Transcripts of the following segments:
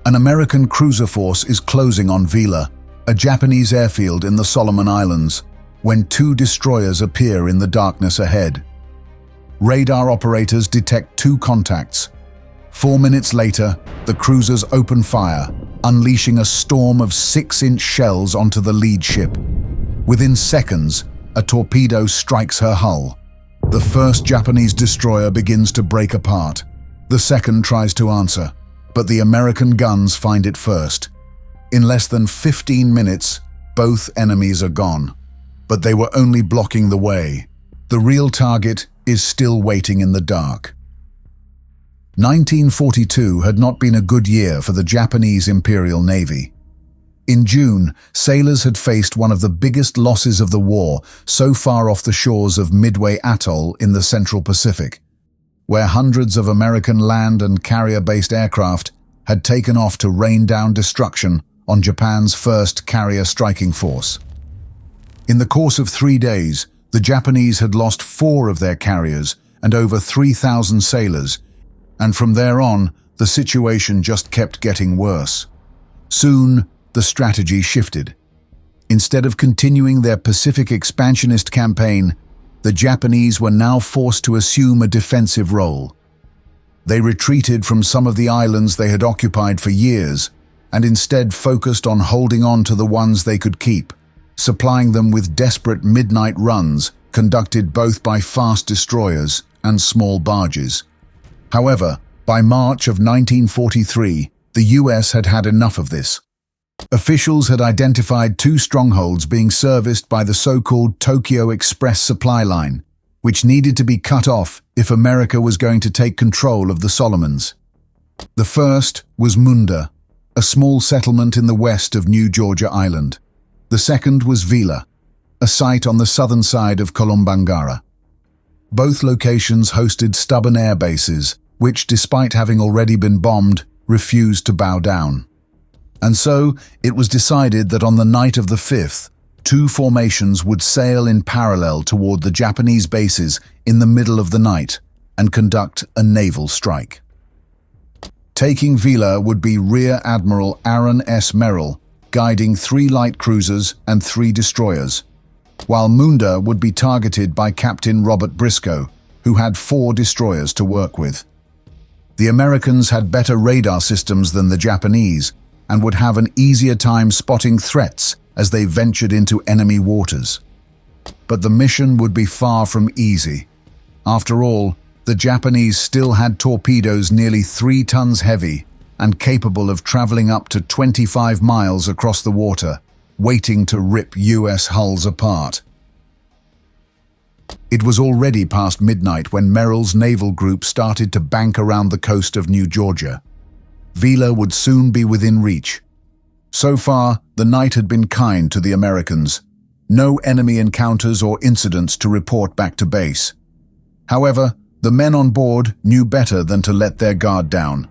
An American cruiser force is closing on Vila, a Japanese airfield in the Solomon Islands, when two destroyers appear in the darkness ahead. Radar operators detect two contacts. 4 minutes later, the cruisers open fire, unleashing a storm of 6-inch shells onto the lead ship. Within seconds, a torpedo strikes her hull. The first Japanese destroyer begins to break apart. The second tries to answer, but the American guns find it first. In less than 15 minutes, both enemies are gone. But they were only blocking the way. The real target is still waiting in the dark. 1942 had not been a good year for the Japanese Imperial Navy. In June, sailors had faced one of the biggest losses of the war so far off the shores of Midway Atoll in the Central Pacific, where hundreds of American land and carrier-based aircraft had taken off to rain down destruction on Japan's first carrier striking force. In the course of 3 days, the Japanese had lost 4 of their carriers and over 3,000 sailors, and from there on, the situation just kept getting worse. Soon, the strategy shifted. Instead of continuing their Pacific expansionist campaign, the Japanese were now forced to assume a defensive role. They retreated from some of the islands they had occupied for years and instead focused on holding on to the ones they could keep, supplying them with desperate midnight runs conducted both by fast destroyers and small barges. However, by March of 1943, the US had had enough of this. Officials had identified 2 strongholds being serviced by the so-called Tokyo Express supply line, which needed to be cut off if America was going to take control of the Solomons. The first was Munda, a small settlement in the west of New Georgia Island. The second was Vila, a site on the southern side of Kolombangara. Both locations hosted stubborn air bases, which, despite having already been bombed, refused to bow down. And so, it was decided that on the night of the 5th, 2 formations would sail in parallel toward the Japanese bases in the middle of the night and conduct a naval strike. Taking Vila would be Rear Admiral Aaron S. Merrill, guiding 3 light cruisers and 3 destroyers, while Munda would be targeted by Captain Robert Briscoe, who had 4 destroyers to work with. The Americans had better radar systems than the Japanese and would have an easier time spotting threats as they ventured into enemy waters. But the mission would be far from easy. After all, the Japanese still had torpedoes nearly 3 tons heavy and capable of traveling up to 25 miles across the water, waiting to rip US hulls apart. It was already past midnight when Merrill's naval group started to bank around the coast of New Georgia. Vila would soon be within reach. So far, the night had been kind to the Americans. No enemy encounters or incidents to report back to base. However, the men on board knew better than to let their guard down.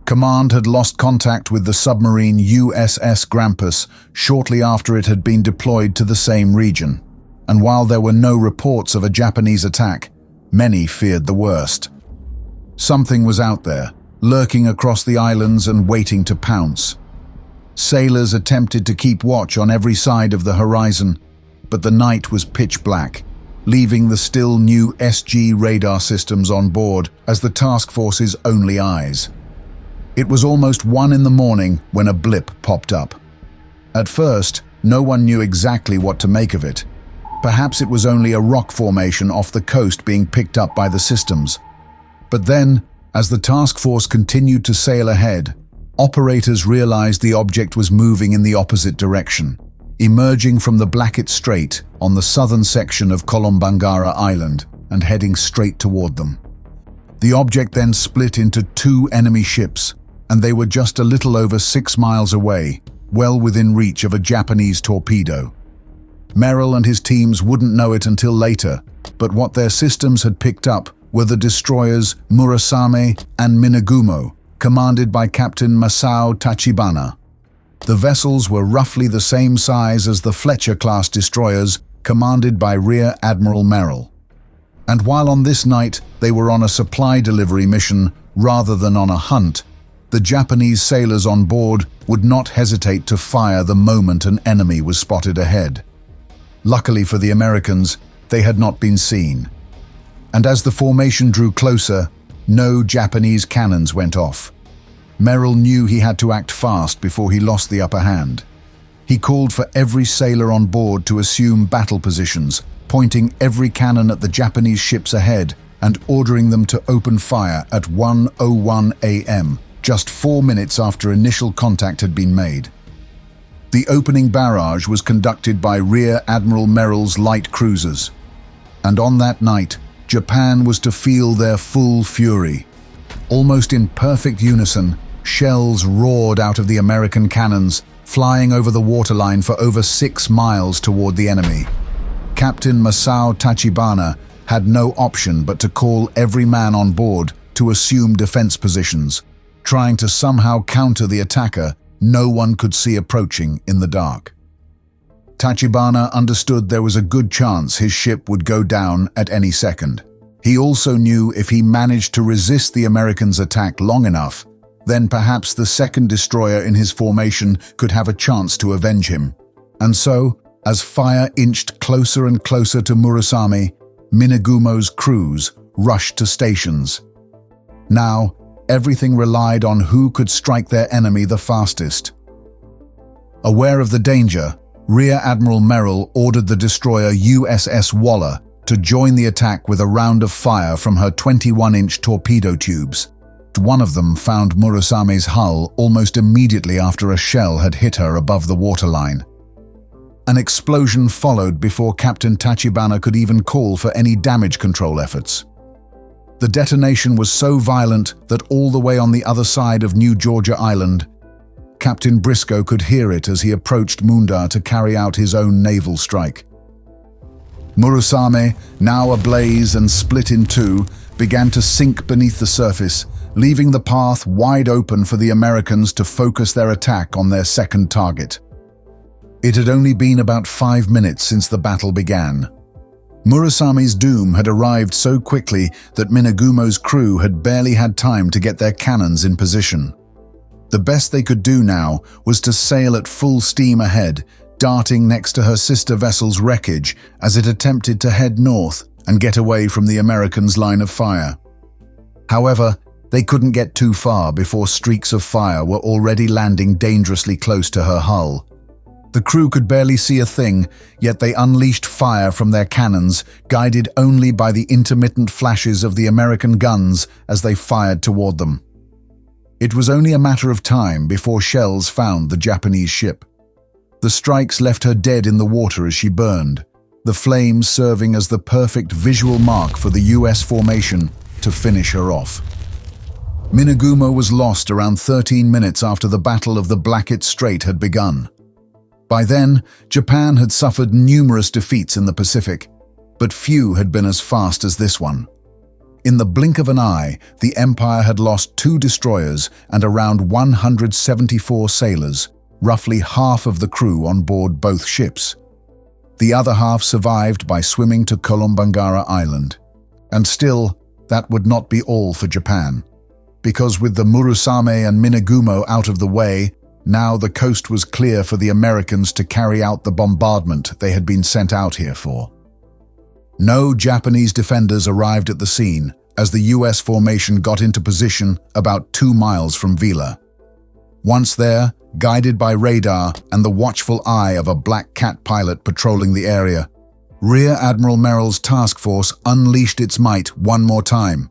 Command had lost contact with the submarine USS Grampus shortly after it had been deployed to the same region, and while there were no reports of a Japanese attack, many feared the worst. Something was out there, lurking across the islands and waiting to pounce. Sailors attempted to keep watch on every side of the horizon, but the night was pitch black, leaving the still new SG radar systems on board as the task force's only eyes. It was almost 1 in the morning when a blip popped up. At first, no one knew exactly what to make of it. Perhaps it was only a rock formation off the coast being picked up by the systems. But then, as the task force continued to sail ahead, operators realized the object was moving in the opposite direction, emerging from the Blackett Strait on the southern section of Kolombangara Island and heading straight toward them. The object then split into 2 enemy ships, and they were just a little over 6 miles away, well within reach of a Japanese torpedo. Merrill and his teams wouldn't know it until later, but what their systems had picked up were the destroyers Murasame and Minegumo, commanded by Captain Masao Tachibana. The vessels were roughly the same size as the Fletcher-class destroyers commanded by Rear Admiral Merrill. And while on this night they were on a supply delivery mission rather than on a hunt, the Japanese sailors on board would not hesitate to fire the moment an enemy was spotted ahead. Luckily for the Americans, they had not been seen. And as the formation drew closer, no Japanese cannons went off. Merrill knew he had to act fast before he lost the upper hand. He called for every sailor on board to assume battle positions, pointing every cannon at the Japanese ships ahead and ordering them to open fire at 1:01 a.m., just 4 minutes after initial contact had been made. The opening barrage was conducted by Rear Admiral Merrill's light cruisers. And on that night, Japan was to feel their full fury. Almost in perfect unison, shells roared out of the American cannons, flying over the waterline for over 6 miles toward the enemy. Captain Masao Tachibana had no option but to call every man on board to assume defense positions, trying to somehow counter the attacker no one could see approaching in the dark. Tachibana understood there was a good chance his ship would go down at any second. He also knew if he managed to resist the Americans' attack long enough, then perhaps the second destroyer in his formation could have a chance to avenge him. And so, as fire inched closer and closer to Murasame, Minegumo's crews rushed to stations. Now, everything relied on who could strike their enemy the fastest. Aware of the danger, Rear Admiral Merrill ordered the destroyer USS Waller to join the attack with a round of fire from her 21-inch torpedo tubes. One of them found Murasame's hull almost immediately after a shell had hit her above the waterline. An explosion followed before Captain Tachibana could even call for any damage control efforts. The detonation was so violent that all the way on the other side of New Georgia Island, Captain Briscoe could hear it as he approached Munda to carry out his own naval strike. Murasame, now ablaze and split in two, began to sink beneath the surface, leaving the path wide open for the Americans to focus their attack on their second target. It had only been about 5 minutes since the battle began. Murasame's doom had arrived so quickly that Minegumo's crew had barely had time to get their cannons in position. The best they could do now was to sail at full steam ahead, darting next to her sister vessel's wreckage as it attempted to head north and get away from the Americans' line of fire. However, they couldn't get too far before streaks of fire were already landing dangerously close to her hull. The crew could barely see a thing, yet they unleashed fire from their cannons, guided only by the intermittent flashes of the American guns as they fired toward them. It was only a matter of time before shells found the Japanese ship. The strikes left her dead in the water as she burned, the flames serving as the perfect visual mark for the US formation to finish her off. Minegumo was lost around 13 minutes after the Battle of the Blackett Strait had begun. By then, Japan had suffered numerous defeats in the Pacific, but few had been as fast as this one. In the blink of an eye, the Empire had lost 2 destroyers and around 174 sailors, roughly half of the crew on board both ships. The other half survived by swimming to Kolombangara Island. And still, that would not be all for Japan. Because with the Murasame and Minegumo out of the way, now the coast was clear for the Americans to carry out the bombardment they had been sent out here for. No Japanese defenders arrived at the scene as the US formation got into position about 2 miles from Vila. Once there, guided by radar and the watchful eye of a Black Cat pilot patrolling the area, Rear Admiral Merrill's task force unleashed its might one more time.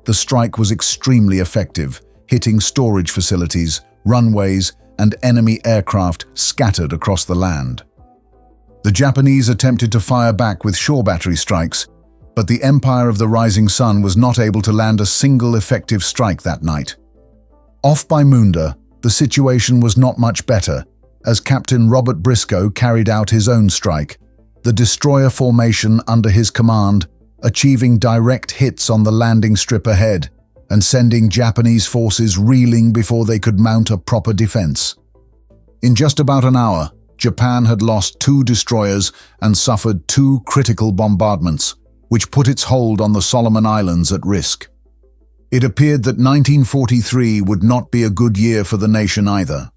The strike was extremely effective, hitting storage facilities, runways, and enemy aircraft scattered across the land. The Japanese attempted to fire back with shore battery strikes, but the Empire of the Rising Sun was not able to land a single effective strike that night. Off by Munda, the situation was not much better, as Captain Robert Briscoe carried out his own strike, the destroyer formation under his command achieving direct hits on the landing strip ahead and sending Japanese forces reeling before they could mount a proper defense. In just about an hour, Japan had lost 2 destroyers and suffered 2 critical bombardments, which put its hold on the Solomon Islands at risk. It appeared that 1943 would not be a good year for the nation either.